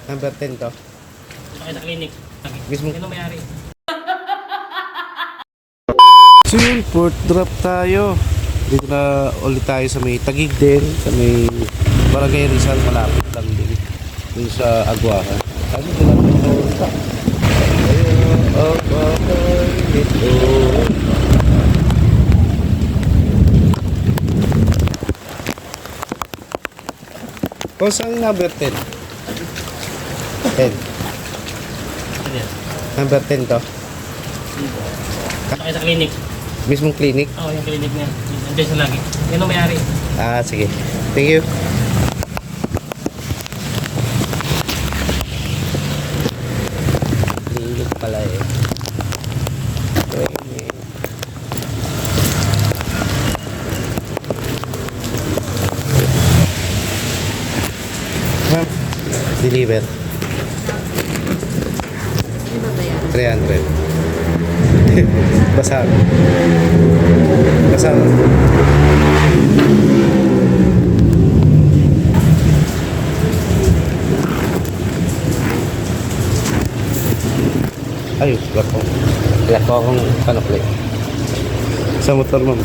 Number 10 to. Sakay sa clinic. Mismo. Sino may-ari? So yun, port drop tayo. Dito na ulit tayo sa may Taguig din. Sa may Barangay Rizal. Malapit lang din. Dun sa Aguahan. Ano ko lang ito? Kung saan number 10? 10. Ano yan? Number 10 to. Sakay sa clinic. Mismong clinic. Oo, yung clinic na yan. Nandiyan siya lagi. Sino may-ari? Ah, sige. Thank you. Clinic pala eh. Ma'am, deliver. 300. Basag. Basag. Ay, lako. Lako akong panukli. Sa motor, ma'am.